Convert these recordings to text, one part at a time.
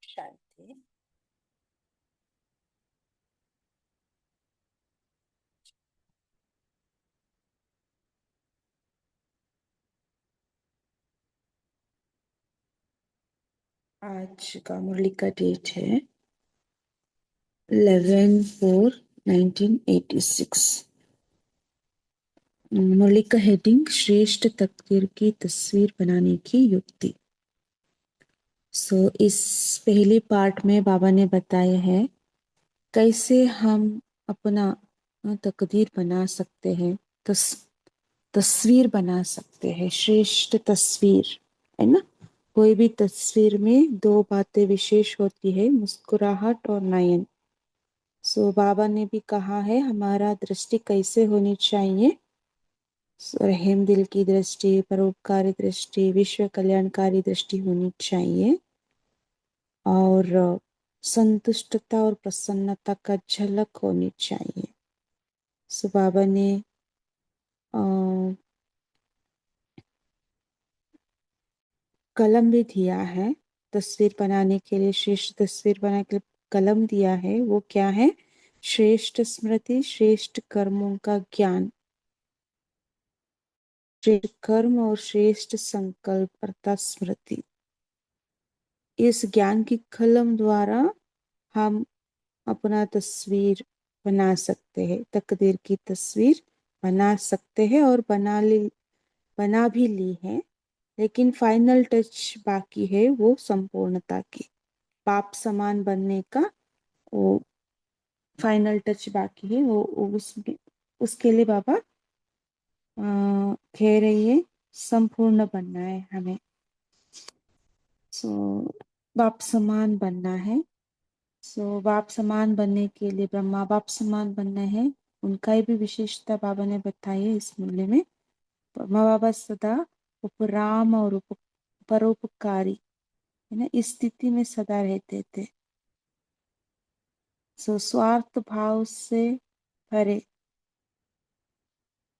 शांति। आज का मुरली का डेट है 11/4/1986। मुरली का हेडिंग श्रेष्ठ तकदीर की तस्वीर बनाने की युक्ति। इस पहले पार्ट में बाबा ने बताया है कैसे हम अपना तकदीर बना सकते हैं, तस्वीर बना सकते हैं, श्रेष्ठ तस्वीर, है ना। कोई भी तस्वीर में दो बातें विशेष होती है, मुस्कुराहट और नयन। बाबा ने भी कहा है हमारा दृष्टि कैसे होनी चाहिए, रहम दिल की दृष्टि, परोपकारी दृष्टि, विश्व कल्याणकारी दृष्टि होनी चाहिए और संतुष्टता और प्रसन्नता का झलक होनी चाहिए। बाबा ने कलम भी दिया है तस्वीर बनाने के लिए, श्रेष्ठ तस्वीर बनाने के लिए कलम दिया है। वो क्या है? श्रेष्ठ स्मृति, श्रेष्ठ कर्मों का ज्ञान, श्रेष्ठ कर्म और श्रेष्ठ संकल्प अर्थात स्मृति। इस ज्ञान की कलम द्वारा हम अपना तस्वीर बना सकते हैं, तकदीर की तस्वीर बना सकते हैं और बना भी ली है, लेकिन फाइनल टच बाकी है, वो संपूर्णता की, बाप समान बनने का वो फाइनल टच बाकी है। वो उसके लिए बाबा कह रही है संपूर्ण बनना है हमें। बाप समान बनना है। बाप समान बनने के लिए ब्रह्मा बाप समान बनना है। उनका भी विशेषता बाबा ने बताई है इस मूल्य में। ब्रह्मा बाबा सदा उपराम और परोपकारी, है ना, इस स्थिति में सदा रहते थे। स्वार्थ भाव से परे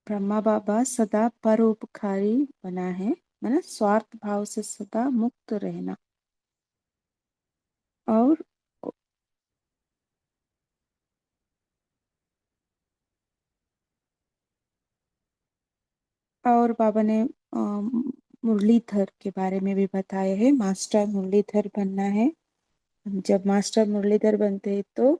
ब्रह्मा बाबा सदा परोपकारी बना है, मतलब स्वार्थ भाव से सदा मुक्त रहना। और बाबा ने मुरलीधर के बारे में भी बताया है, मास्टर मुरलीधर बनना है। जब मास्टर मुरलीधर बनते हैं तो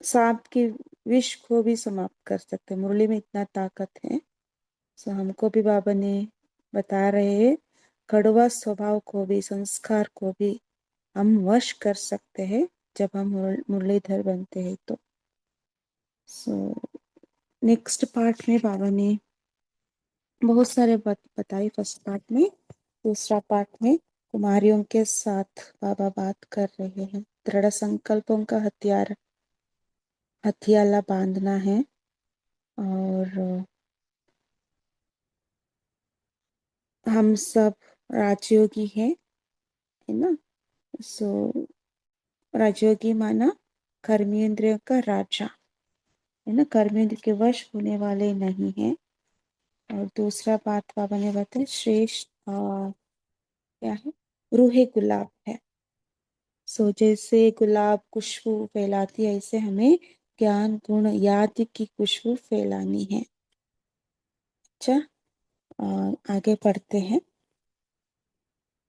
सांप के विष को भी समाप्त कर सकते हैं। मुरली में इतना ताकत है। हमको भी बाबा ने बता रहे हैं कड़वा स्वभाव को भी, संस्कार को भी हम वश कर सकते हैं जब हम मुरलीधर बनते हैं तो। सो नेक्स्ट पार्ट में बाबा ने बहुत सारे बात बताई फर्स्ट पार्ट में। दूसरा पार्ट में कुमारियों के साथ बाबा बात कर रहे हैं। दृढ़ संकल्पों का हथियाला बांधना है और हम सब राजयोगी हैं, है ना। सो राजयोगी माना कर्मेंद्रियों का राजा, है ना, कर्मेंद्र के वश होने वाले नहीं है। और दूसरा बात बाबा ने बताया श्रेष्ठ क्या है, रूहे गुलाब है। सो जैसे गुलाब खुशबू फैलाती है, ऐसे हमें ज्ञान गुण याद की खुशबू फैलानी है। अच्छा, आगे पढ़ते हैं।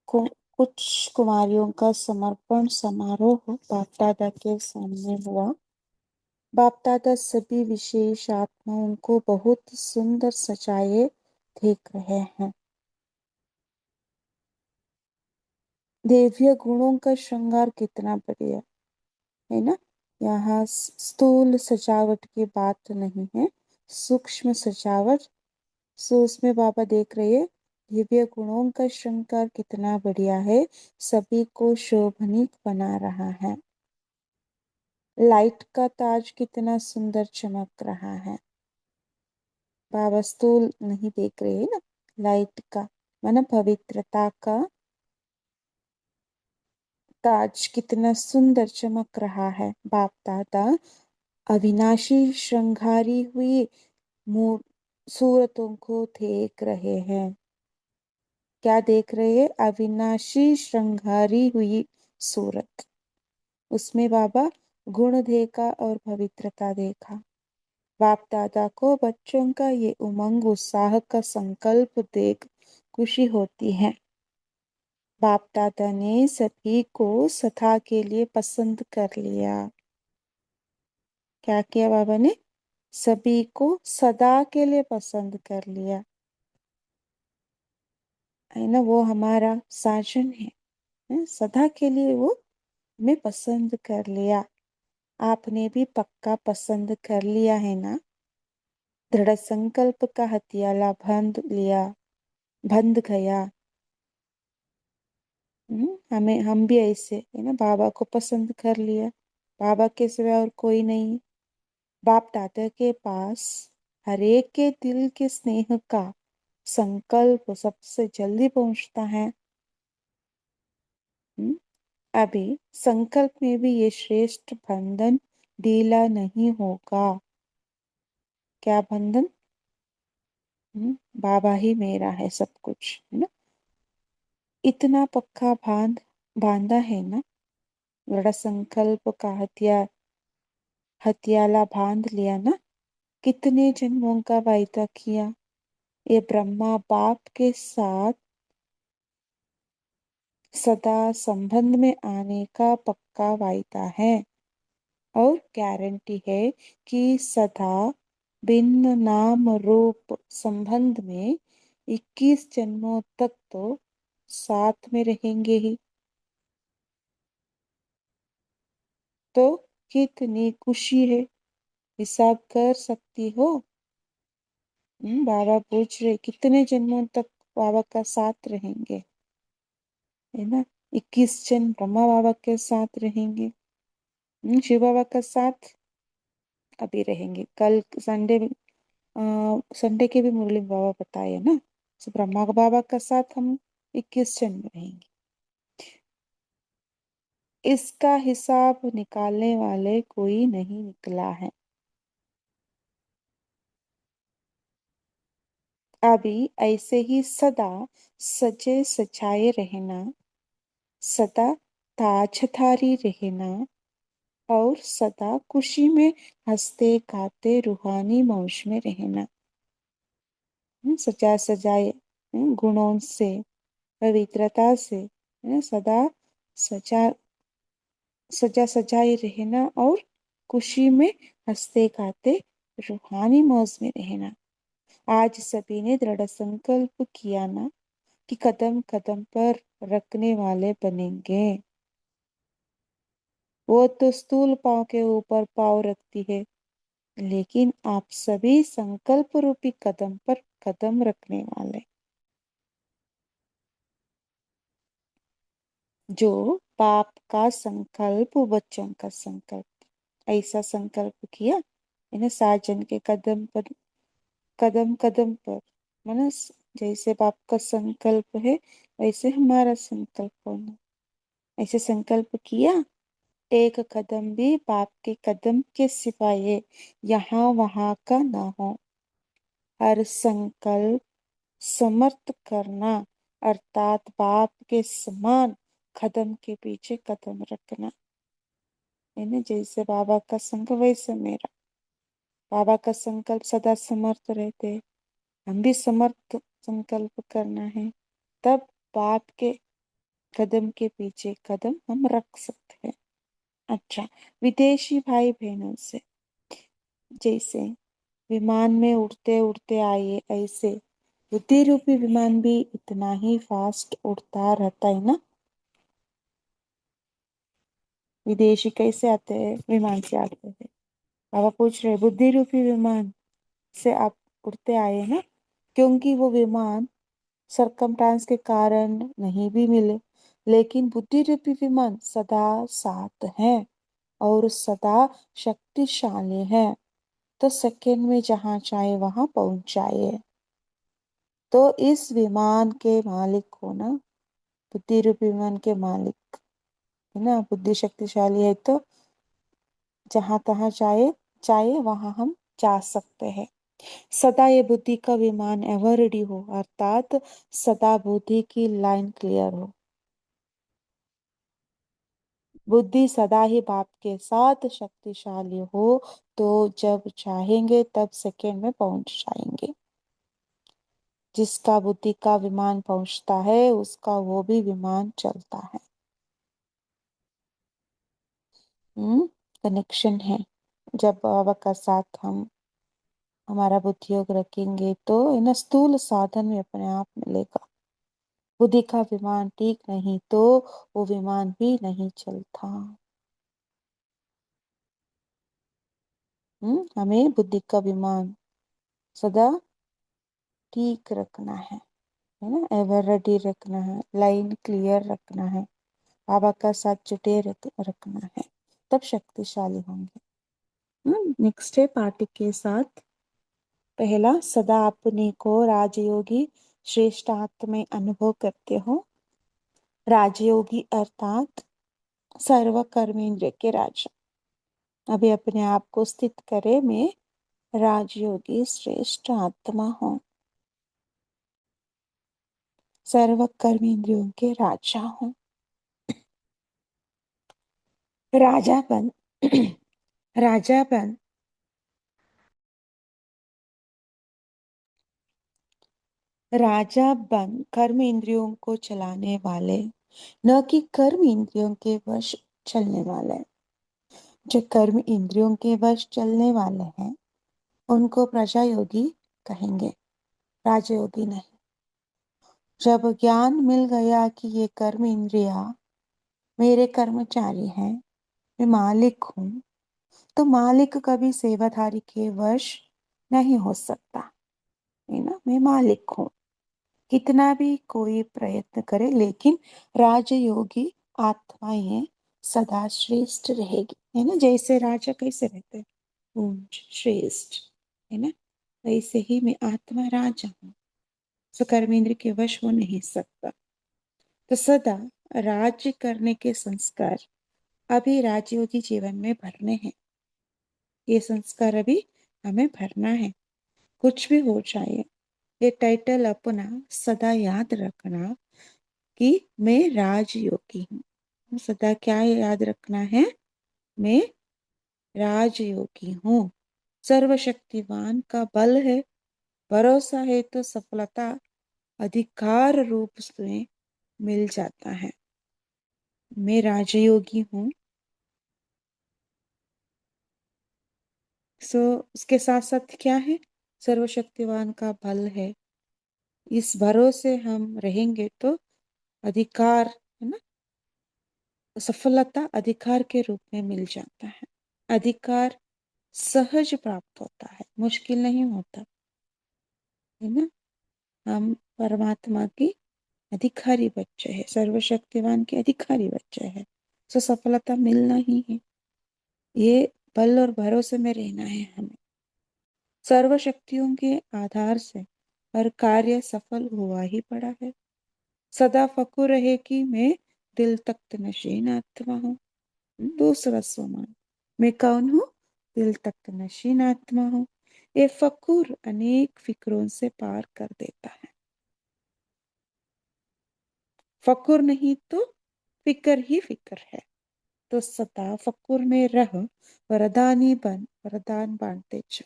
कुछ कुमारियों का समर्पण समारोह बाप दादा के सामने हुआ। बाप दादा सभी विशेष आत्माओं को बहुत सुंदर सजाए देख रहे हैं। दिव्य गुणों का श्रृंगार कितना बढ़िया है ना। यहाँ स्थूल सजावट की बात नहीं है, सूक्ष्म सजावट। सो उसमें बाबा देख रहे हैं दिव्य गुणों का श्रृंगार कितना बढ़िया है, सभी को शोभनीक बना रहा है। लाइट का ताज कितना सुंदर चमक रहा है। बाबा स्थूल नहीं देख रहे हैं ना, लाइट का माना पवित्रता का ताज कितना सुंदर चमक रहा है। बाप दादा अविनाशी श्रृंगारी हुई सूरतों को देख रहे हैं। क्या देख रहे हैं? अविनाशी श्रृंगारी हुई सूरत। उसमें बाबा गुण देखा और पवित्रता देखा। बाप दादा को बच्चों का ये उमंग उत्साह का संकल्प देख खुशी होती है। बाप दादा ने सभी को सदा के लिए पसंद कर लिया। क्या किया बाबा ने? सभी को सदा के लिए पसंद कर लिया, है ना। वो हमारा साजन है, सदा के लिए वो हमें पसंद कर लिया। आपने भी पक्का पसंद कर लिया है ना। दृढ़ संकल्प का हथियाला बंध गया। हम भी ऐसे है ना, बाबा को पसंद कर लिया। बाबा के सिवा और कोई नहीं। बाप दादा के पास हरेक के दिल के स्नेह का संकल्प सबसे जल्दी पहुंचता है। अभी संकल्प में भी ये श्रेष्ठ बंधन ढीला नहीं होगा। क्या बंधन? बाबा ही मेरा है सब कुछ, है ना। इतना पक्का बांधा है ना। बड़ा संकल्प का हथियाला बांध लिया ना। कितने जन्मों का वायदा किया। ये ब्रह्मा बाप के साथ सदा संबंध में आने का पक्का वायदा है और गारंटी है कि सदा भिन्न नाम रूप संबंध में 21 जन्मों तक तो साथ में रहेंगे ही। तो कितनी खुशी है, हिसाब कर सकती हो। बाबा पूछ रहे कितने जन्मों तक बाबा का साथ रहेंगे, है ना। 21 जन्म ब्रह्मा बाबा के साथ रहेंगे। शिव बाबा का साथ अभी रहेंगे। कल संडे के भी मुरली बाबा बताए ना। तो ब्रह्मा बाबा का साथ हम 21 जन्म रहेंगे। इसका हिसाब निकालने वाले कोई नहीं निकला है। अभी ऐसे ही सदा सजे सजाए रहना, सदा ताजधारी रहना और सदा खुशी में हंसते गाते रूहानी मौज में रहना। सजा सजाए गुणों से, पवित्रता से, सदा सजा सजा सजाए रहना और खुशी में हंसते गाते रूहानी मौज में रहना। आज सभी ने दृढ़ संकल्प किया ना। कि कदम कदम पर रखने वाले बनेंगे। वो तो स्थूल पाँव के ऊपर पाँव रखती है, लेकिन आप सभी संकल्प रूपी कदम पर कदम रखने वाले, जो पाप का संकल्प, वचन का संकल्प, ऐसा संकल्प किया इन्हें साजन के कदम पर, कदम कदम पर, माना जैसे पाप का संकल्प है वैसे हमारा संकल्प होना, ऐसे संकल्प किया, एक कदम भी पाप के कदम के सिवाय यहाँ वहां का ना हो। हर संकल्प समर्थ करना, अर्थात पाप के समान कदम के पीछे कदम रखना। यानी जैसे बाबा का संकल्प वैसे मेरा, बाबा का संकल्प सदा समर्थ रहते, हम भी समर्थ संकल्प करना है, तब पाप के कदम के पीछे कदम हम रख सकते हैं। अच्छा, विदेशी भाई बहनों से जैसे विमान में उड़ते उड़ते आए, ऐसे बुद्धि रूपी विमान भी इतना ही फास्ट उड़ता रहता है ना। विदेशी कैसे आते हैं? विमान से आते हैं। बाबा पूछ रहे बुद्धि रूपी विमान से आप उड़ते आए ना, क्योंकि वो विमान सरकमस्टांस के कारण नहीं भी मिले, लेकिन बुद्धि रूपी विमान सदा साथ है और सदा शक्तिशाली है, तो सेकंड में जहां चाहे वहां पहुंच जाए। तो इस विमान के मालिक हो ना, बुद्धि रूपी विमान के मालिक है ना, बुद्धि शक्तिशाली है तो जहां तहां चाहे चाहे वहां हम जा सकते हैं। सदा ये बुद्धि का विमान एवर रेडी हो, अर्थात सदा बुद्धि की लाइन क्लियर हो, बुद्धि सदा ही बाप के साथ शक्तिशाली हो, तो जब चाहेंगे तब सेकंड में पहुंच जाएंगे। जिसका बुद्धि का विमान पहुंचता है उसका वो भी विमान चलता है। कनेक्शन है। जब बाबा का साथ हम हमारा बुद्धि योग रखेंगे तो इन स्थूल साधन में अपने आप मिलेगा। बुद्धि का विमान ठीक नहीं तो वो विमान भी नहीं चलता। हमें बुद्धि का विमान सदा ठीक रखना है ना, एवर रेडी रखना है, लाइन क्लियर रखना है, बाबा का साथ जुटे रखना है, तब शक्तिशाली होंगे। नेक्स्ट है पाठ के साथ। पहला, सदा अपने को राजयोगी श्रेष्ठ आत्मा में अनुभव करते हो। राजयोगी अर्थात सर्व कर्मेंद्रिय के राजा। अभी अपने आप को स्थित करे, मैं राजयोगी श्रेष्ठ आत्मा हूँ, सर्व कर्मेंद्रियों के राजा हूँ। राजापन राजापन राजा बन कर्म इंद्रियों को चलाने वाले, न कि कर्म इंद्रियों के वश चलने वाले। जो कर्म इंद्रियों के वश चलने वाले हैं उनको प्रजा योगी कहेंगे, राजयोगी नहीं। जब ज्ञान मिल गया कि ये कर्म इंद्रिया मेरे कर्मचारी हैं, मैं मालिक हूँ, तो मालिक कभी सेवाधारी के वश नहीं हो सकता, है ना। मैं मालिक हूँ, कितना भी कोई प्रयत्न करे, लेकिन राजयोगी आत्माएं सदा श्रेष्ठ रहेगी, है ना। जैसे राजा कैसे रहते हैं, पूज्य श्रेष्ठ, है ना, वैसे ही मैं आत्मा राजा हूँ, सो कर्मेंद्र के वश हो नहीं सकता। तो सदा राज्य करने के संस्कार अभी राजयोगी जीवन में भरने हैं। ये संस्कार अभी हमें भरना है, कुछ भी हो जाए। ये टाइटल अपना सदा याद रखना कि मैं राजयोगी हूँ। सदा क्या याद रखना है? मैं राजयोगी हूँ। सर्वशक्तिमान का बल है, भरोसा है तो सफलता अधिकार रूप से मिल जाता है। मैं राजयोगी हूँ। सो उसके साथ साथ क्या है? सर्वशक्तिवान का बल है, इस भरोसे हम रहेंगे तो अधिकार, है ना, सफलता अधिकार के रूप में मिल जाता है। अधिकार सहज प्राप्त होता है, मुश्किल नहीं होता, है ना। हम परमात्मा की अधिकारी बच्चे हैं, सर्वशक्तिवान के अधिकारी बच्चे हैं, तो सफलता मिलना ही है। ये बल और भरोसे में रहना है हमें। सर्व शक्तियों के आधार से हर कार्य सफल हुआ ही पड़ा है। सदा फखुर रहे कि मैं दिल तख्त नशीन आत्मा हूँ। दूसरा सोमान, मैं कौन हूँ? दिल तख्त नशीन आत्मा हूँ। ये फखुर अनेक फिक्रों से पार कर देता है। फकुर नहीं तो फिक्र ही फिक्र है। तो सदा फकुर में रह, वरदानी बन, वरदान बांटते चल,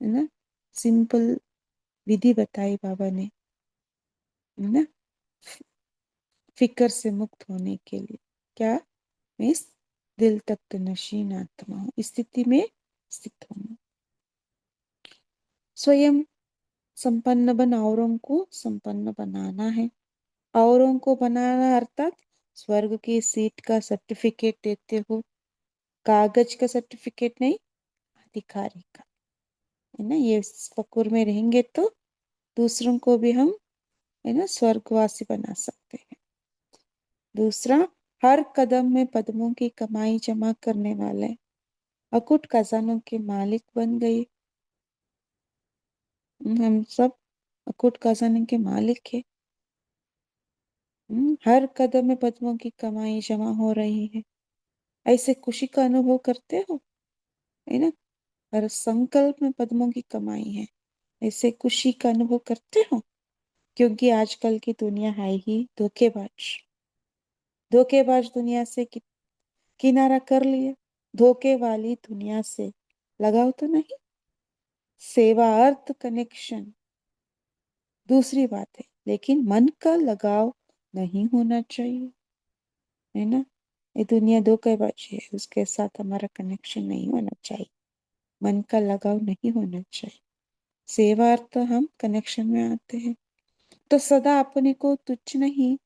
है ना। सिंपल विधि बताई बाबा ने, है ना, फिक्र से मुक्त होने के लिए। क्या? मैं इस दिल तक नशीन आत्मा हूँ, इस स्थिति में स्थित हूँ। स्वयं संपन्न बन औरों को संपन्न बनाना है। औरों को बनाना अर्थात स्वर्ग की सीट का सर्टिफिकेट देते हो, कागज का सर्टिफिकेट नहीं, अधिकारी का, है ना। ये फकुर में रहेंगे तो दूसरों को भी हम, है ना, स्वर्गवासी बना सकते हैं। दूसरा, हर कदम में पद्मों की कमाई जमा करने वाले अकुट खजानों के मालिक बन गए। हम सब अकुट खजाने के मालिक है। हर कदम में पद्मों की कमाई जमा हो रही है, ऐसे खुशी का अनुभव करते हो, है ना। हर संकल्प में पद्मों की कमाई है, ऐसे खुशी का अनुभव करते हो। क्योंकि आजकल की दुनिया है ही धोखेबाज। धोखेबाज दुनिया से किनारा कर लिए। धोखे वाली दुनिया से लगाव तो नहीं। सेवा अर्थ कनेक्शन दूसरी बात है, लेकिन मन का लगाव नहीं होना चाहिए, है ना। ये दुनिया धोखेबाजी है, उसके साथ हमारा कनेक्शन नहीं होना चाहिए, मन का लगाव नहीं होना चाहिए। सेवा अर्थ हम कनेक्शन में आते हैं। तो सदा अपने को तुच्छ नहीं,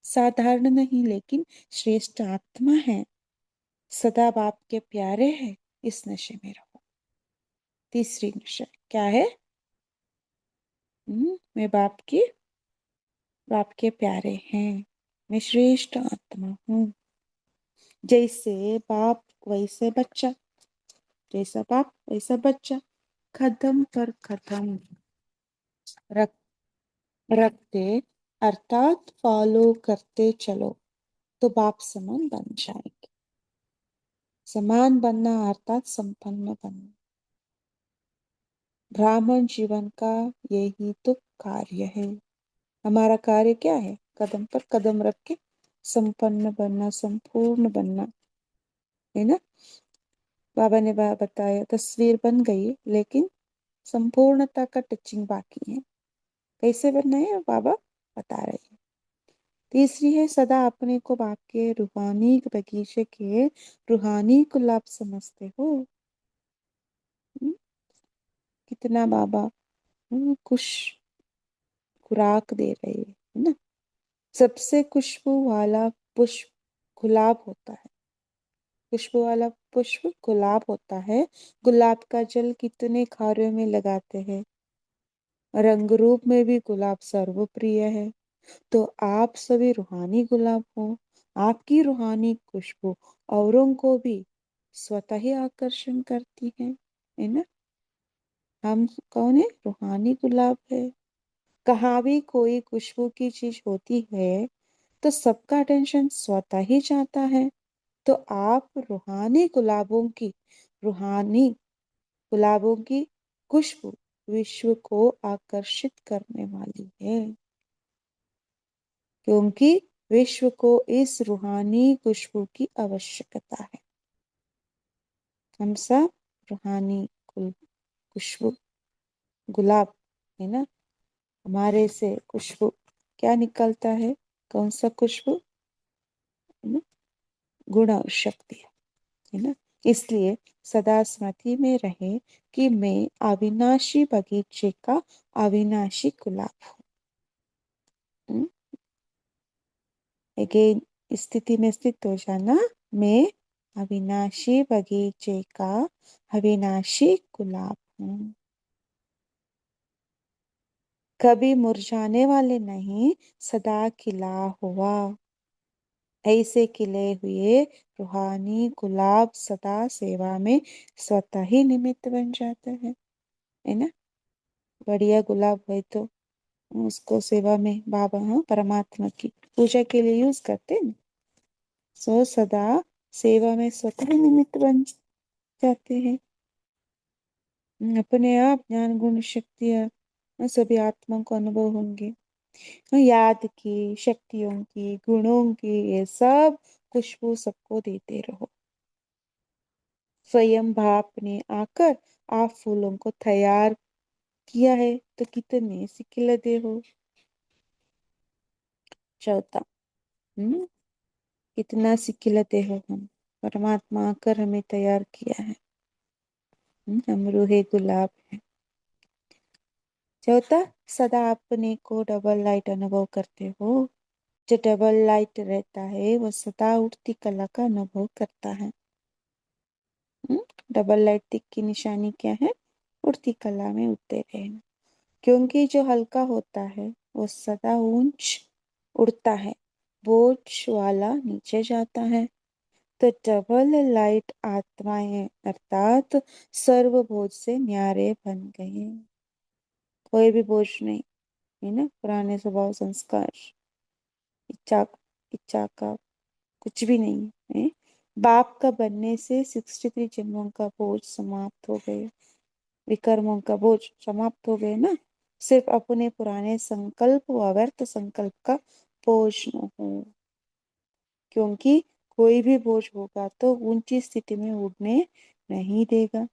साधारण नहीं, लेकिन श्रेष्ठ आत्मा है, सदा बाप के प्यारे हैं, इस नशे में रहो। तीसरी नशा क्या है? मैं बाप के प्यारे हैं, मैं श्रेष्ठ आत्मा हूँ। जैसे बाप वैसे बच्चा, जैसा बाप वैसा बच्चा, कदम पर कदम रख रखते अर्थात फॉलो करते चलो तो बाप समान बन जाएंगे। समान बनना अर्थात संपन्न बनना। ब्राह्मण जीवन का यही तो कार्य है। हमारा कार्य क्या है? कदम पर कदम रख के संपन्न बनना, संपूर्ण बनना, है ना। बाबा ने बताया तस्वीर बन गई, लेकिन संपूर्णता का टचिंग बाकी है। कैसे बनना है बाबा बता रहे हैं। तीसरी है, सदा अपने को बाप के रूहानी बगीचे के रूहानी गुलाब समझते हो। हम्म, कितना बाबा खुश खुराक दे रहे हैं, है ना। सबसे खुशबू वाला पुष्प गुलाब होता है। खुशबू वाला पुष्प गुलाब होता है। गुलाब का जल कितने कार्यों में लगाते हैं। रंग रूप में भी गुलाब सर्वप्रिय है। तो आप सभी रूहानी गुलाब हो। आपकी रूहानी खुशबू औरों को भी स्वतः ही आकर्षण करती है ना। हम कौन है? रूहानी गुलाब है। कहाँ भी कोई खुशबू की चीज होती है तो सबका अटेंशन स्वतः ही जाता है। तो आप रूहानी गुलाबों की खुशबू विश्व को आकर्षित करने वाली है, क्योंकि विश्व को इस रूहानी खुशबू की आवश्यकता है। हम सब रूहानी खुशबू गुलाब, है ना। हमारे से खुशबू क्या निकलता है? कौन सा खुशबू? है ना, गुण और शक्ति, है ना। इसलिए सदा स्मृति में रहे कि मैं अविनाशी बगीचे का अविनाशी गुलाब हूँ। अगेन स्थिति में स्थित हो जाना, मैं अविनाशी बगीचे का अविनाशी गुलाब हूँ। कभी मुरझाने वाले नहीं, सदा खिला हुआ। ऐसे खिले हुए रूहानी गुलाब सदा सेवा में स्वतः ही निमित्त बन जाता है ना। बढ़िया गुलाब है तो उसको सेवा में बाबा, हाँ, परमात्मा की पूजा के लिए यूज करते हैं। सो सदा सेवा में स्वतः ही निमित्त बन जाते हैं। अपने आप ज्ञान गुण शक्तियाँ सभी आत्मा को अनुभव होंगे। याद की, शक्तियों की, गुणों की, ये सब खुशबू सबको देते रहो। स्वयं बाप ने आकर आप फूलों को तैयार किया है, तो कितने सिकिलते हो। चौथा, कितना सिकिलते हो हम। परमात्मा आकर हमें तैयार किया है। हम रूहे गुलाब है। चौथा, सदा अपने को डबल लाइट अनुभव करते हो। जो डबल लाइट रहता है वो सदा उठती कला का अनुभव करता है। डबल लाइट की निशानी क्या है? उड़ती कला में उड़ते रहना। क्योंकि जो हल्का होता है वो सदा ऊंच उड़ता है, बोझ वाला नीचे जाता है। तो डबल लाइट आत्माएं अर्थात सर्व बोझ से न्यारे बन गए। कोई भी बोझ नहीं है ना। पुराने स्वभाव संस्कार, इच्छा इच्छा का कुछ भी नहीं है। बाप का बनने से 63 जन्मों का बोझ समाप्त हो गए। विकर्मों का बोझ समाप्त हो गए ना। सिर्फ अपने पुराने संकल्प व व्यर्थ संकल्प का बोझ न हो। क्योंकि कोई भी बोझ होगा तो ऊंची स्थिति में उड़ने नहीं देगा।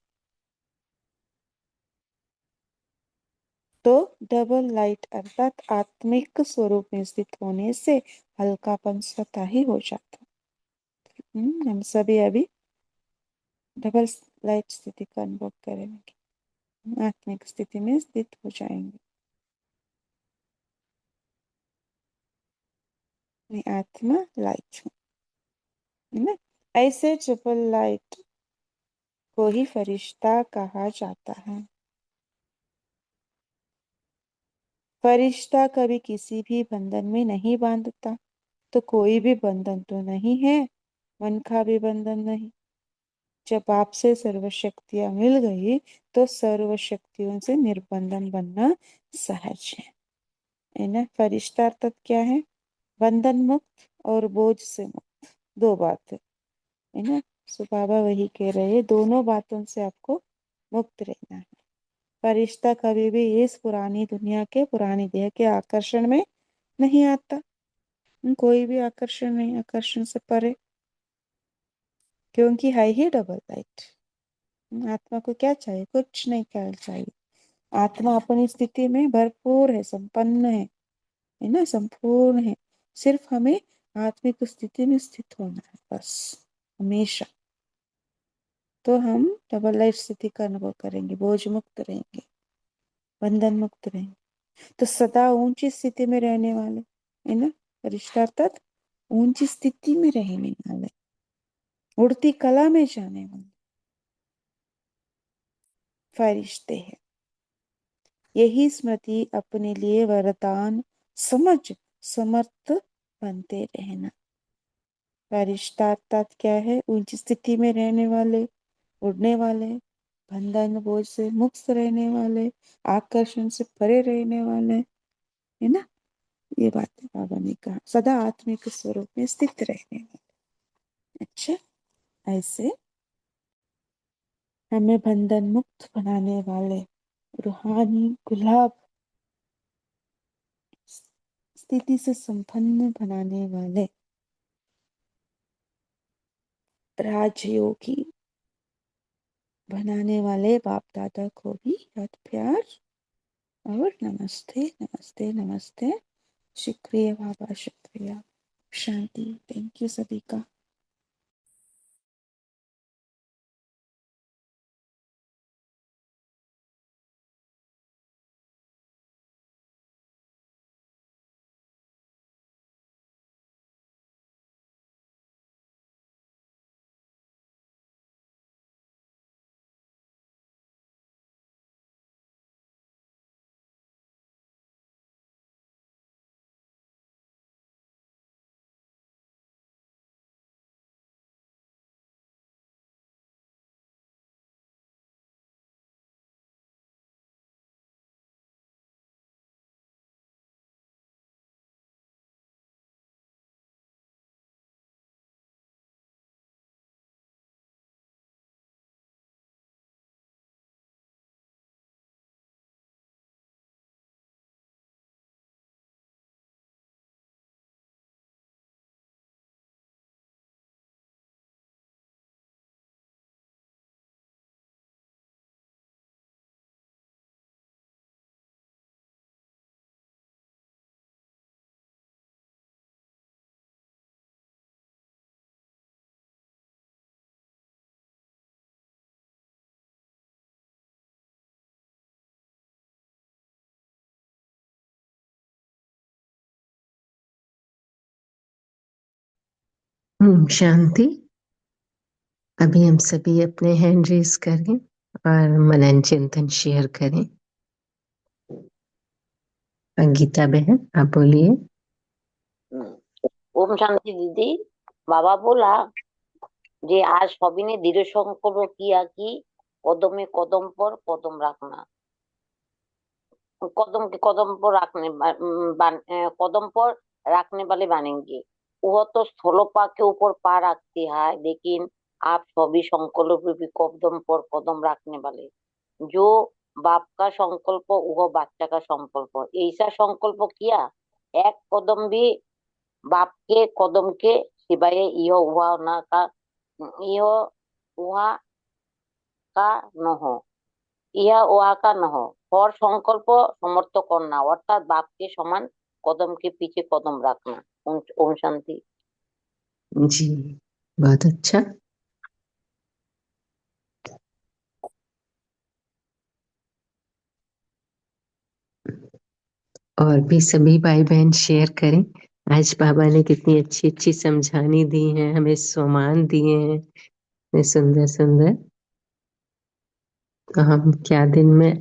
तो डबल लाइट अर्थात आत्मिक स्वरूप में स्थित होने से हल्कापन स्वतः ही हो जाता। हम सभी अभी डबल लाइट स्थिति का अनुभव करेंगे, आत्मिक स्थिति में स्थित हो जाएंगे। मैं आत्मा लाइट हूँ, है ना। ऐसे ट्रिपल लाइट को ही फरिश्ता कहा जाता है। फरिश्ता कभी किसी भी बंधन में नहीं बांधता। तो कोई भी बंधन तो नहीं है, मन का भी बंधन नहीं। जब आपसे सर्व शक्तियां मिल गई तो सर्व शक्तियों से निर्बंधन बनना सहज है ना। फरिश्ता अर्थात क्या है? बंधन मुक्त और बोझ से मुक्त, दो बात है ना। सो बाबा वही कह रहे हैं, दोनों बातों से आपको मुक्त रहना है। फरिश्ता कभी भी इस पुरानी दुनिया के, पुरानी देह के आकर्षण में नहीं आता। कोई भी आकर्षण नहीं, आकर्षण से परे। क्योंकि है ही डबल लाइट। आत्मा को क्या चाहिए? कुछ नहीं क्या चाहिए। आत्मा अपनी स्थिति में भरपूर है, संपन्न है ना, संपूर्ण है। सिर्फ हमें आत्मिक स्थिति में स्थित होना है बस, हमेशा। तो हम डबल लाइट स्थिति का अनुभव करेंगे, बोझ मुक्त रहेंगे, बंधन मुक्त रहेंगे। तो सदा ऊंची स्थिति में रहने वाले, है ना, फरिश्ता अर्थात ऊंची स्थिति में रहने वाले, उड़ती कला में जाने वाले फरिश्ते हैं। यही स्मृति अपने लिए वरदान समझ समर्थ बनते रहना। फरिश्ता अर्थात क्या है? ऊंची स्थिति में रहने वाले, उड़ने वाले, बंधन बोझ से मुक्त रहने वाले, आकर्षण से परे रहने वाले, है ना। ये बातें बाबा ने कहा, सदा आत्मिक स्वरूप में स्थित रहने वाले। अच्छा, ऐसे हमें बंधन मुक्त बनाने वाले रूहानी गुलाब स्थिति से संपन्न बनाने वाले राजयोगी बनाने वाले बाप दादा को भी याद प्यार और नमस्ते नमस्ते नमस्ते। शुक्रिया बाबा, शुक्रिया। शांति। थैंक यू सभी का। शांति। अभी हम सभी अपने हैंड रेज करें और मनन चिंतन शेयर करें। गीता बहन आप बोलिए। ओम शांति दीदी। बाबा बोला যে আজ সবিনে দৃঢ় সংকল্প কিয়া কি কদমে कदम पर कदम रखना, कदम के कदम पर रखने कदम पर रखने वाले बनेंगे। वह तो स्थलों के ऊपर पा रखती है, लेकिन आप सभी संकल्प भी कदम पर कदम रखने वाले। जो बाप का संकल्प वह बच्चा का संकल्प, ऐसा संकल्प किया एक कदम भी बाप के कदम के सिवाय यह हुआ ना का, यह वहाँ का न हो, यह वहाँ का न हो। और संकल्प समर्थ करना अर्थात बाप के समान कदम के पीछे कदम रखना। ओम शांति। जी बहुत अच्छा। और भी सभी भाई बहन शेयर करें। आज बाबा ने कितनी अच्छी अच्छी समझानी दी है, हमें सम्मान दिए हैं इतने सुंदर सुंदर। तो हम क्या दिन में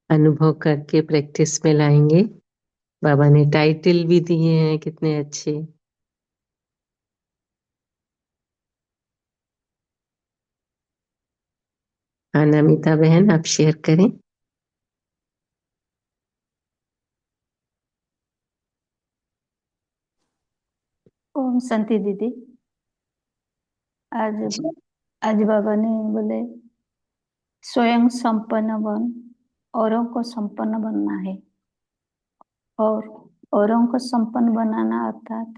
अनुभव करके प्रैक्टिस में लाएंगे। बाबा ने टाइटल भी दिए हैं कितने अच्छे। अनामिता बहन आप शेयर करें। ओम शांति दीदी। आज आज बाबा ने बोले स्वयं संपन्न बन, औरों को संपन्न बनना है। और औरों को संपन्न बनाना अर्थात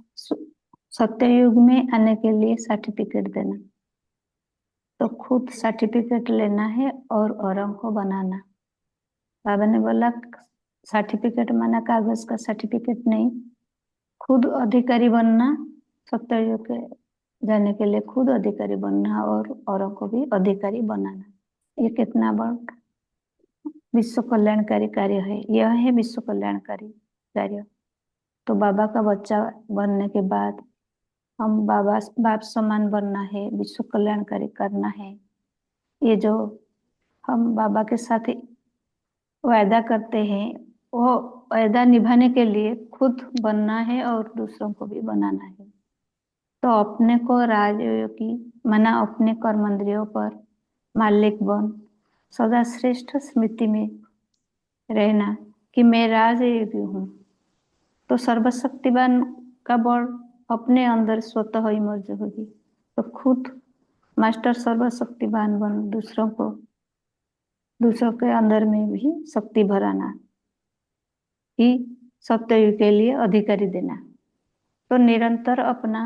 सत्य युग में आने के लिए सर्टिफिकेट देना। तो खुद सर्टिफिकेट लेना है और औरों को बनाना। बाबा ने बोला सर्टिफिकेट माना कागज का सर्टिफिकेट नहीं, खुद अधिकारी बनना। सत्य युग के जाने के लिए खुद अधिकारी बनना और औरों को भी अधिकारी बनाना। ये कितना बड़ा विश्व कल्याणकारी कार्य है। यह है विश्व कल्याणकारी कार्य। तो बाबा का बच्चा बनने के बाद हम बाप समान बनना है, विश्व कल्याणकारी करना है। ये जो हम बाबा के साथ वायदा करते हैं, वो वायदा निभाने के लिए खुद बनना है और दूसरों को भी बनाना है। तो अपने को राजयोगी माना अपने कर्मेंद्रियों पर मालिक बन सदा श्रेष्ठ स्मृति में रहना कि मैं राजयोगी हूँ। तो सर्वशक्तिवान का बल अपने अंदर स्वतः ही मौजूद होगी। तो खुद मास्टर सर्वशक्तिवान बन दूसरों के अंदर में भी शक्ति भराना ही सत्य के लिए अधिकारी देना। तो निरंतर अपना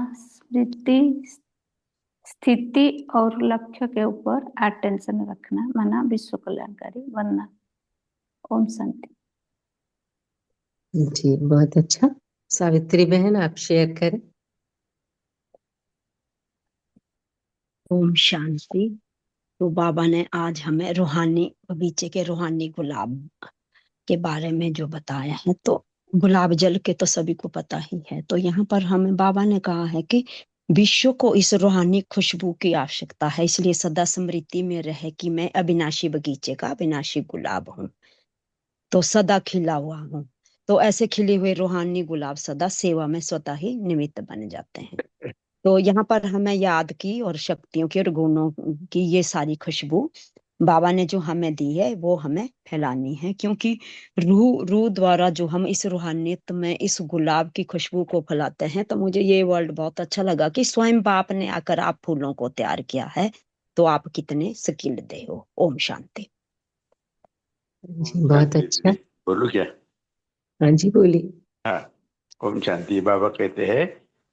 स्थिति और लक्ष्य के ऊपर अटेंशन रखना माना विश्व कल्याणकारी बनना। ओम शांति। जी बहुत अच्छा। सावित्री बहन आप शेयर करें। ओम शांति। तो बाबा ने आज हमें रूहानी बगीचे के रूहानी गुलाब के बारे में जो बताया है, तो गुलाब जल के तो सभी को पता ही है। तो यहाँ पर हमें बाबा ने कहा है कि विश्व को इस रूहानी खुशबू की आवश्यकता है, इसलिए सदा स्मृति में रहे कि मैं अविनाशी बगीचे का अविनाशी गुलाब हूँ, तो सदा खिला हुआ हूँ। तो ऐसे खिले हुए रूहानी गुलाब सदा सेवा में स्वतः ही निमित्त बन जाते हैं। तो यहाँ पर हमें याद की और शक्तियों की और गुणों की ये सारी खुशबू बाबा ने जो हमें दी है वो हमें फैलानी है, क्योंकि रूह द्वारा जो हम इस रूहानियत में इस गुलाब की खुशबू को फैलाते हैं। तो मुझे ये वर्ड बहुत अच्छा लगा कि स्वयं बाप ने आकर आप फूलों को तैयार किया है, तो आप कितने स्किल्ड दे हो। ओम शांति। जी बहुत अच्छा। बोलू क्या? हाँ जी बोलिए। हाँ, ओम शांति। बाबा कहते हैं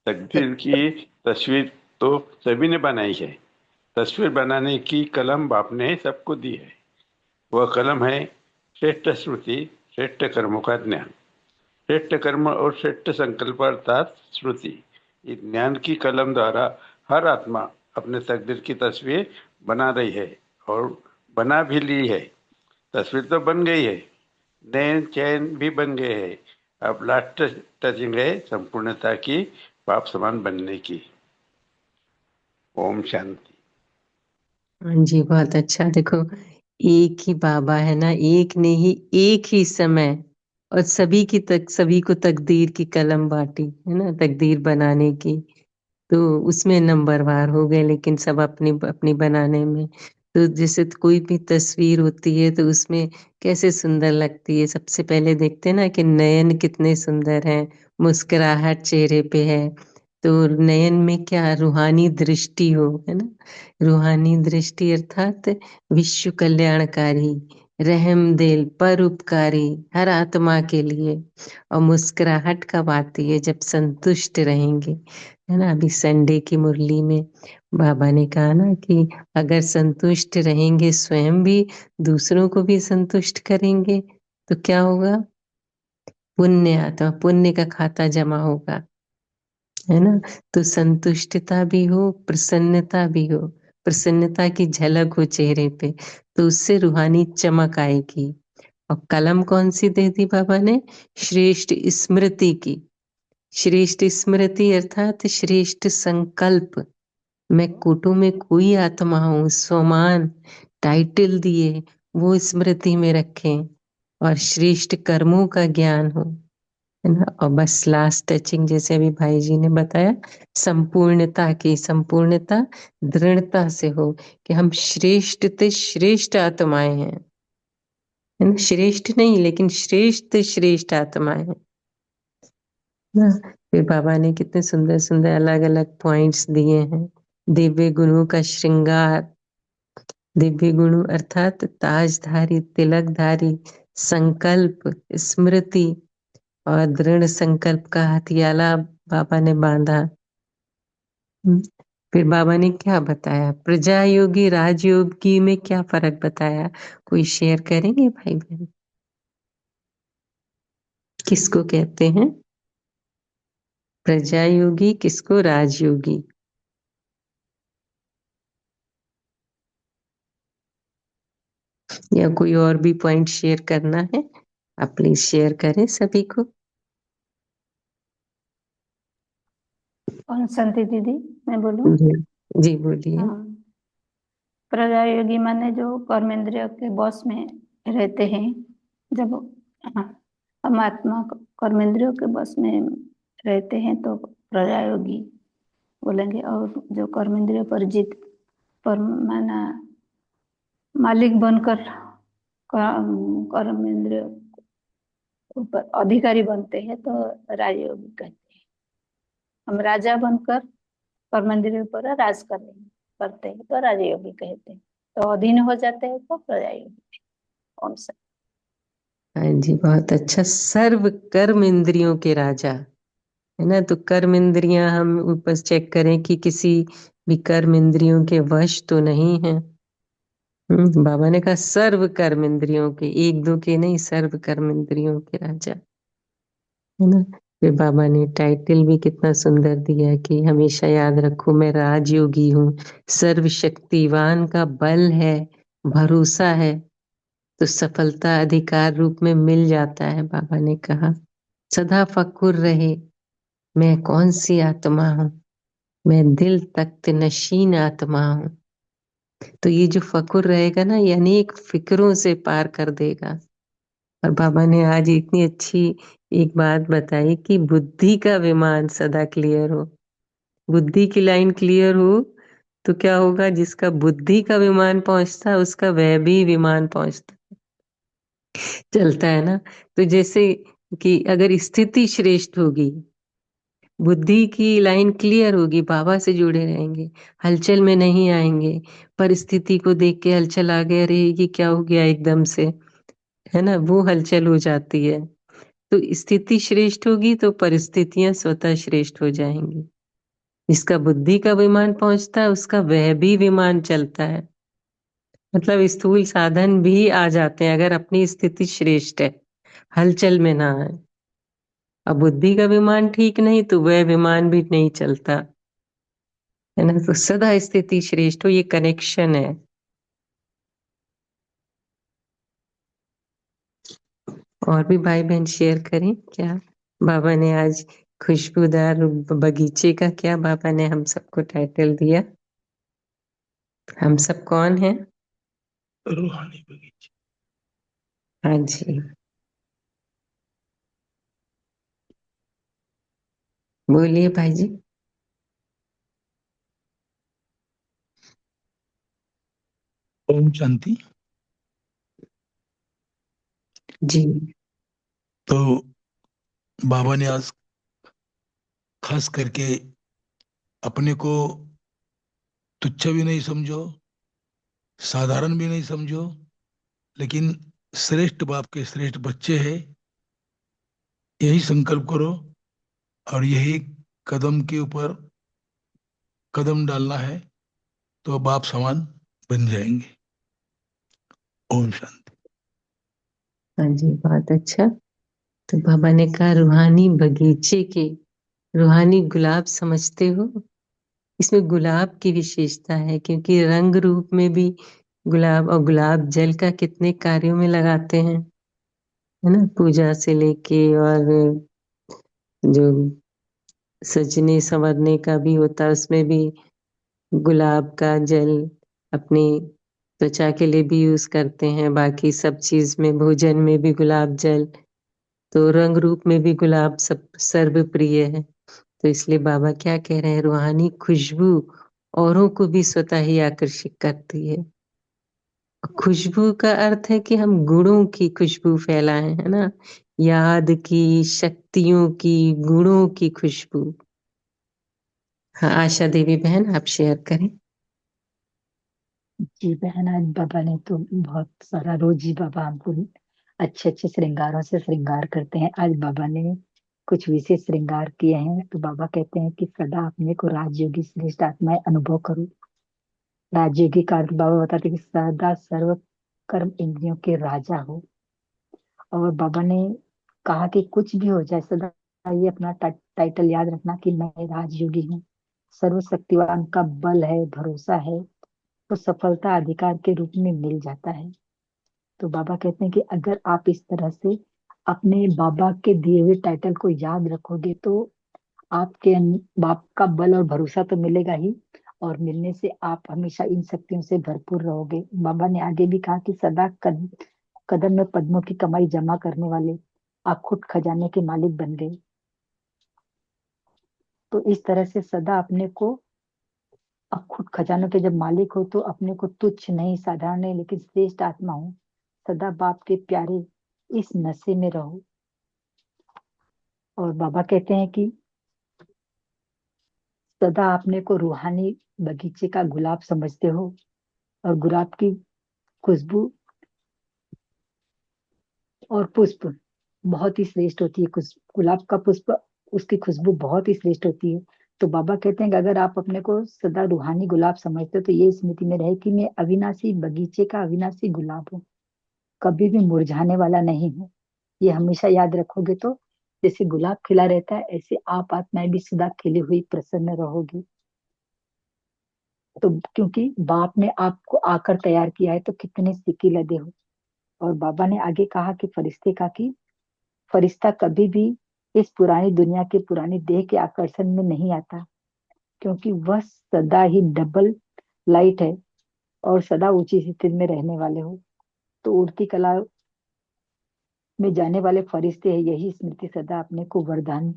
तकदीर की तस्वीर तो सभी ने बनाई है, तस्वीर बनाने की कलम बाप ने सबको दी है। वह कलम है श्रेष्ठ स्मृति, श्रेष्ठ कर्मों का ज्ञान, श्रेष्ठ कर्म और श्रेष्ठ संकल्प अर्थात स्मृति। इस ज्ञान की कलम द्वारा हर आत्मा अपने तकदीर की तस्वीर बना रही है और बना भी ली है। तस्वीर तो बन गई है, नैन चैन भी बन गए हैं। अब लास्ट टचिंग है संपूर्णता की, बाप समान बनने की। ओम शांति। हाँ जी, बहुत अच्छा। देखो, एक ही बाबा है ना, एक ने ही एक ही समय और सभी को तकदीर की कलम बांटी है ना, तकदीर बनाने की। तो उसमें नंबरवार हो गए, लेकिन सब अपनी अपनी बनाने में। तो जैसे कोई भी तस्वीर होती है तो उसमें कैसे सुंदर लगती है। सबसे पहले देखते हैं ना कि नयन कितने सुंदर हैं, मुस्कुराहट चेहरे पे है। तो नयन में क्या रूहानी दृष्टि हो, है ना। रूहानी दृष्टि अर्थात विश्व कल्याणकारी, रहमदिल, परोपकारी, हर आत्मा के लिए। और मुस्कुराहट कब आती है? जब संतुष्ट रहेंगे, है ना। अभी संडे की मुरली में बाबा ने कहा ना कि अगर संतुष्ट रहेंगे स्वयं भी, दूसरों को भी संतुष्ट करेंगे, तो क्या होगा? पुण्य आता, पुण्य का खाता जमा होगा, है ना। तो संतुष्टता भी हो, प्रसन्नता भी हो, प्रसन्नता की झलक हो चेहरे पे, तो उससे रूहानी चमक आएगी। और कलम कौन सी दे दी बाबा ने? श्रेष्ठ स्मृति की। श्रेष्ठ स्मृति अर्थात श्रेष्ठ संकल्प। मैं कोटों में कोई आत्मा हूँ, स्वमान टाइटल दिए वो स्मृति में रखें, और श्रेष्ठ कर्मों का ज्ञान हो, है ना। और बस लास्ट टचिंग, जैसे अभी भाई जी ने बताया, संपूर्णता की, संपूर्णता दृढ़ता से हो कि हम श्रेष्ठ ते श्रेष्ठ आत्माएं हैं, है ना। श्रेष्ठ नहीं, लेकिन श्रेष्ठ श्रेष्ठ आत्माएं हैं ना। फिर बाबा ने कितने सुंदर सुंदर अलग अलग पॉइंट्स दिए हैं। दिव्य गुणों का श्रृंगार, दिव्य गुण अर्थात ताजधारी, तिलकधारी, संकल्प, स्मृति और दृढ़ संकल्प का हथियाला बाबा ने बांधा। फिर बाबा ने क्या बताया? प्रजा योगी राजयोगी में क्या फर्क बताया? कोई शेयर करेंगे भाई बहन? किसको कहते हैं प्रजा योगी, किसको राजयोगी? या कोई और भी पॉइंट शेयर करना है? आप प्लीज शेयर करें सभी को। और शांति दीदी, मैं बोलूं? जी, जी बोलिए। हाँ, प्रजा योगी माने जो कर्मेंद्रिय के बस में रहते हैं। जब हाँ, हम आत्मा कर्मेंद्रियों के बस में रहते हैं तो प्रजा योगी बोलेंगे। और जो कर्मेंद्रिय पर जीत पर माना मालिक बनकर कर्मेंद्रिय ऊपर अधिकारी बनते हैं तो राजयोगी कहते हैं। हम राजा बनकर कर्मेंद्रिय पर राज करते हैं तो राजयोगी कहते हैं। तो अधीन हो जाते हैं तो प्रजा योगी। कौन सा? हाँ जी, बहुत अच्छा। सर्व कर्म इंद्रियों के राजा, है ना। तो कर्म इंद्रियां हम ऊपर चेक करें कि किसी भी कर्म इंद्रियों के वश तो नहीं है। बाबा ने कहा सर्व कर्म इंद्रियों के, एक दो के नहीं, सर्व कर्म इंद्रियों के राजा, है ना। फिर बाबा ने टाइटल भी कितना सुंदर दिया कि हमेशा याद रखो मैं राजयोगी हूँ, सर्वशक्तिवान का बल है, भरोसा है, तो सफलता अधिकार रूप में मिल जाता है। बाबा ने कहा सदा फकुर रहे, मैं कौन सी आत्मा हूँ, मैं दिल तख्त नशीन आत्मा हूँ। तो ये जो फकुर रहेगा ना, ये अनेक फिक्रों से पार कर देगा। और बाबा ने आज इतनी अच्छी एक बात बताई कि बुद्धि का विमान सदा क्लियर हो। बुद्धि की लाइन क्लियर हो तो क्या होगा? जिसका बुद्धि का विमान पहुंचता है उसका वह भी विमान पहुंचता चलता है ना। तो जैसे कि अगर स्थिति श्रेष्ठ होगी, बुद्धि की लाइन क्लियर होगी, बाबा से जुड़े रहेंगे, हलचल में नहीं आएंगे। परिस्थिति को देख के हलचल आ गया, अरे ये क्या हो गया एकदम से, है ना, वो हलचल हो जाती है। तो स्थिति श्रेष्ठ होगी तो परिस्थितियां स्वतः श्रेष्ठ हो जाएंगी। जिसका बुद्धि का विमान पहुंचता है उसका वह भी विमान चलता है। मतलब स्थूल साधन भी आ जाते हैं अगर अपनी स्थिति श्रेष्ठ है, हलचल में ना है। अब बुद्धि का विमान ठीक नहीं तो वह विमान भी नहीं चलता, है ना। तो सदा स्थिति श्रेष्ठ हो, ये कनेक्शन है। और भी भाई बहन शेयर करें क्या? बाबा ने आज खुशबूदार बगीचे का क्या बाबा ने हम सबको टाइटल दिया? हम सब कौन हैं? रूहानी बगीचे। हाँ जी, बोलिए भाई जी। ओम शांति। जी। तो बाबा ने आज खास करके अपने को तुच्छ भी नहीं समझो, साधारण भी नहीं समझो, लेकिन श्रेष्ठ बाप के श्रेष्ठ बच्चे हैं, यही संकल्प करो और यही कदम के ऊपर कदम डालना है, तो बाप समान बन जाएंगे। ओम शांति। हाँ जी, बहुत अच्छा। तो बाबा ने कहा रूहानी बगीचे के रूहानी गुलाब समझते हो? इसमें गुलाब की विशेषता है क्योंकि रंग रूप में भी गुलाब, और गुलाब जल का कितने कार्यों में लगाते हैं, है ना, पूजा से लेके, और जो सजने संवरने का भी होता है उसमें भी गुलाब का जल अपनी त्वचा के लिए भी यूज करते हैं, बाकी सब चीज में, भोजन में भी गुलाब जल, तो रंग रूप में भी गुलाब सब सर्वप्रिय है। तो इसलिए बाबा क्या कह रहे हैं, रूहानी खुशबू औरों को भी स्वतः ही आकर्षित करती है। खुशबू का अर्थ है कि हम गुणों की खुशबू फैलाएं, है ना, याद की, शक्तियों की, गुणों की खुशबू। हाँ, आशा देवी बहन आप शेयर करें। जी बहन, आज बाबा ने तो बहुत सारा, रोज ही बाबा हमको अच्छे अच्छे श्रृंगारों से श्रृंगार करते हैं। आज बाबा ने कुछ विशेष श्रृंगार किए हैं। तो बाबा कहते हैं कि सदा अपने को राजयोगी श्रेष्ठ आत्माएं अनुभव करो। राजयोगी का अर्थ बाबा बताते हैं कि सदा सर्व कर्म इंद्रियों के राजा हो। और बाबा ने कहा कि कुछ भी हो जाए, सदा ये अपना टाइटल याद रखना कि मैं राजयोगी हूँ। सर्वशक्तिवान का बल है, भरोसा है, तो सफलता अधिकार के रूप में मिल जाता है। तो बाबा कहते हैं कि अगर आप इस तरह से अपने बाबा के दिए हुए टाइटल को याद रखोगे, तो आपके बाप का बल और भरोसा तो मिलेगा ही, और मिलने से आप हमेशा इन शक्तियों से भरपूर रहोगे। बाबा ने आगे भी कहा कि सदा कदम में पद्मों की कमाई जमा करने वाले आप खुद खजाने के मालिक बन गए। तो इस तरह से सदा अपने को, अब खुद खजानों के जब मालिक हो तो अपने को तुच्छ नहीं, साधारण नहीं, लेकिन श्रेष्ठ आत्मा हो। सदा बाप के प्यारे इस नशे में रहो। और बाबा कहते हैं कि सदा अपने को रूहानी बगीचे का गुलाब समझते हो, और गुलाब की खुशबू और पुष्प बहुत ही श्रेष्ठ होती है। गुलाब का पुष्प, उसकी खुशबू बहुत ही श्रेष्ठ होती है। तो बाबा कहते हैं कि अगर आप अपने को सदा रूहानी गुलाब समझते हो, तो ये स्मृति में रहे कि मैं अविनाशी बगीचे का अविनाशी गुलाब हूँ, कभी भी मुरझाने वाला नहीं हूँ। ये हमेशा याद रखोगे तो जैसे गुलाब खिला रहता है, ऐसे आप आत्माएं भी सदा खिली हुई प्रसन्न रहोगी। तो क्योंकि बाप ने आपको आकर तैयार किया है, तो कितने सिक्के लदे हो। और बाबा ने आगे कहा कि फरिश्ते का, कि फरिश्ता कभी भी इस पुरानी दुनिया के पुरानी देह के आकर्षण में नहीं आता, क्योंकि वह सदा ही डबल लाइट है और सदा ऊंची स्थिति में रहने वाले हो। तो उड़ती कला में जाने वाले फरिश्ते हैं। यही स्मृति सदा अपने को वरदान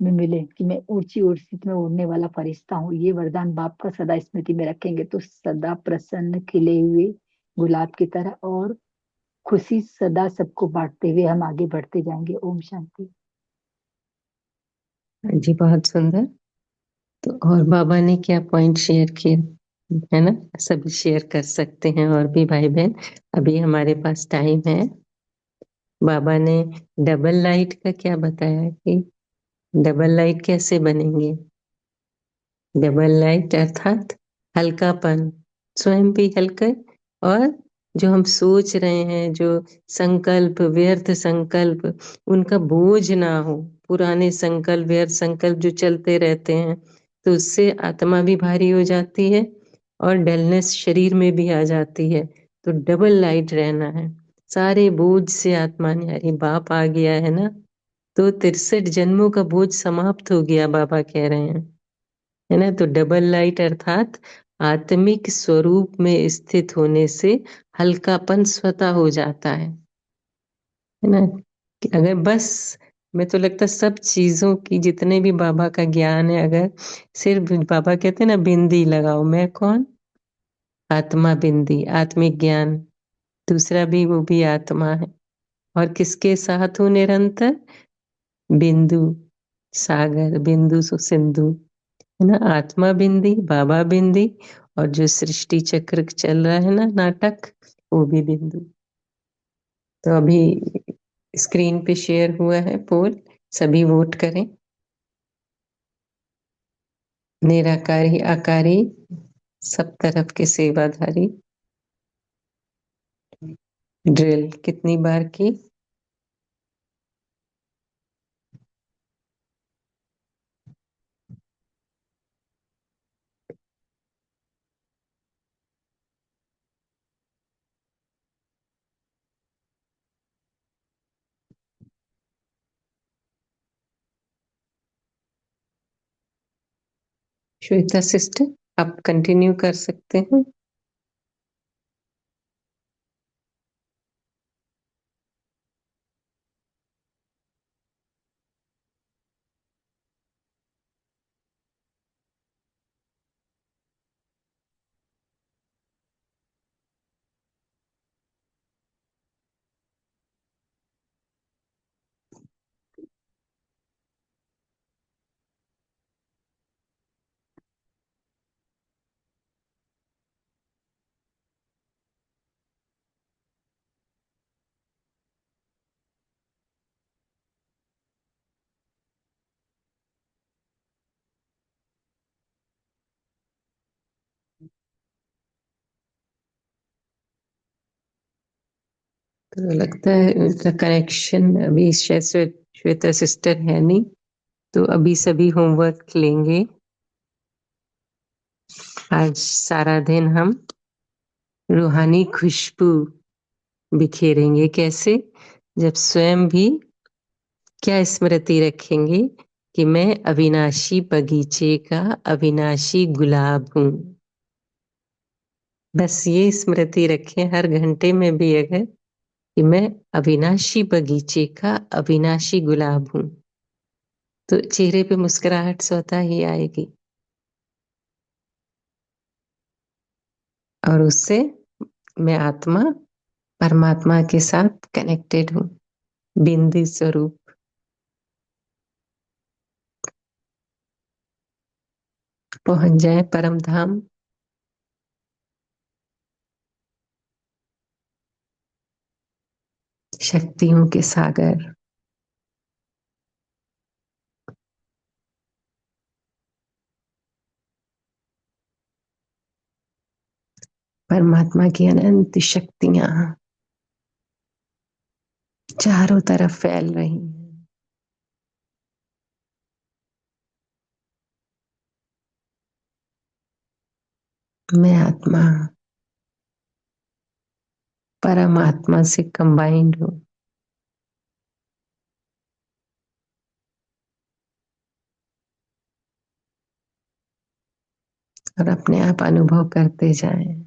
में मिले कि मैं ऊंची ऊंची में उड़ने वाला फरिश्ता हूँ। ये वरदान बाप का सदा स्मृति में रखेंगे, तो सदा प्रसन्न खिले हुए गुलाब की तरह और खुशी सदा सबको बांटते हुए हम आगे बढ़ते जाएंगे। ओम शांति। हाँ जी, बहुत सुंदर। तो और बाबा ने क्या पॉइंट शेयर किया, है ना, सभी शेयर कर सकते हैं, और भी भाई बहन, अभी हमारे पास टाइम है। बाबा ने डबल लाइट का क्या बताया कि डबल लाइट कैसे बनेंगे। डबल लाइट अर्थात हल्कापन, स्वयं भी हल्का, और जो हम सोच रहे हैं, जो संकल्प, व्यर्थ संकल्प, उनका बोझ ना हो। पुराने संकल्प, व्यर्थ संकल्प जो चलते रहते हैं, तो उससे आत्मा भी भारी हो जाती है और डलनेस शरीर में भी आ जाती है। तो डबल लाइट रहना है। सारे बोझ से आत्मा ने, अरे बाप आ गया है ना, तो 63 जन्मों का बोझ समाप्त हो गया, बाबा कह रहे हैं, है ना। तो डबल लाइट अर्थात आत्मिक स्वरूप में स्थित होने से हल्कापन स्वतः हो जाता है ना। कि अगर बस, मैं तो लगता सब चीजों की, जितने भी बाबा का ज्ञान है, अगर सिर्फ बाबा कहते हैं ना बिंदी लगाओ, मैं कौन, आत्मा बिंदी, आत्मिक ज्ञान, दूसरा भी वो भी आत्मा है, और किसके साथ हूँ निरंतर, बिंदु सागर, बिंदु सिंधु, है ना, आत्मा बिंदी, बाबा बिंदी, और जो सृष्टि चक्र चल रहा है ना नाटक, वो भी बिंदु। तो अभी स्क्रीन पे शेयर हुआ है पोल, सभी वोट करें। निराकारी, आकारी, सब तरफ के सेवाधारी। ड्रिल कितनी बार की? श्वेता सिस्टर, आप कंटिन्यू कर सकते हैं। तो लगता है उनका कनेक्शन अभी शायद श्वेता सिस्टर है नहीं, तो अभी सभी होमवर्क लेंगे। आज सारा दिन हम रूहानी खुशबू बिखेरेंगे। कैसे? जब स्वयं भी क्या स्मृति रखेंगे कि मैं अविनाशी बगीचे का अविनाशी गुलाब हूं। बस ये स्मृति रखें हर घंटे में भी, अगर कि मैं अविनाशी बगीचे का अविनाशी गुलाब हूं, तो चेहरे पे मुस्कुराहट स्वतः ही आएगी, और उससे मैं आत्मा परमात्मा के साथ कनेक्टेड हूँ, बिंदु स्वरूप। पहुंच जाए परम धाम। शक्तियों के सागर, परमात्मा की अनंत शक्तियां चारों तरफ फैल रही हैं। मैं आत्मा परमात्मा से कंबाइंड हूँ। और अपने आप अनुभव करते जाएं,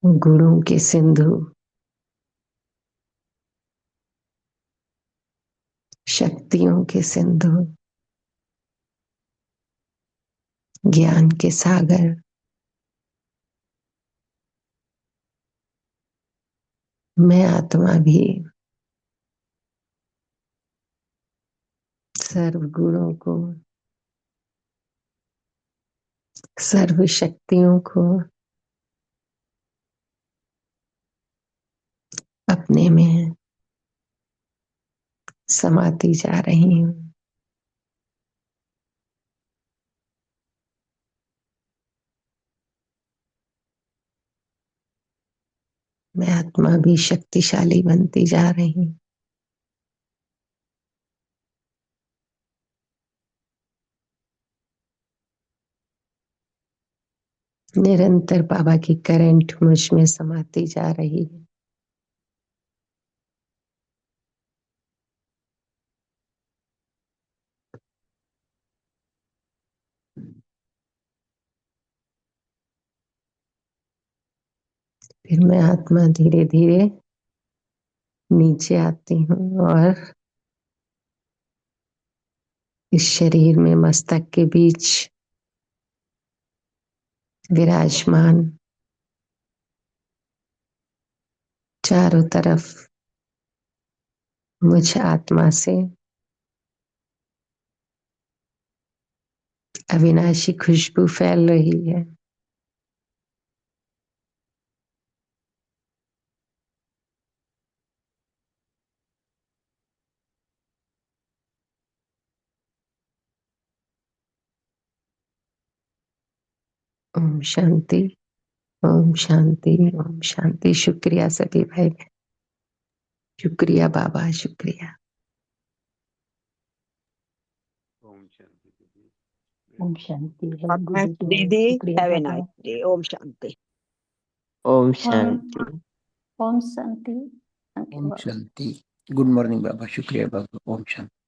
गुणों के सिंधु, शक्तियों के सिंधु, ज्ञान के सागर। मैं आत्मा भी सर्व गुणों को, सर्व शक्तियों को अपने में समाती जा रही हूँ। मैं आत्मा भी शक्तिशाली बनती जा रही हूँ। निरंतर बाबा की करंट मुझ में समाती जा रही है। फिर मैं आत्मा धीरे धीरे नीचे आती हूँ और इस शरीर में मस्तक के बीच विराजमान चारों तरफ मुझ आत्मा से अविनाशी खुशबू फैल रही है। ओम शांति, ओम शांति, ओम शांति। शुक्रिया सभी भाई, शुक्रिया बाबा, शुक्रिया। ओम शांति दीदी। ओम शांति दीदी, हैव ए नाइस डे। ओम शांति। ओम ओम शांति। ओम शांति। ओम शांति। गुड मॉर्निंग बाबा, शुक्रिया बाबा। ओम शांति।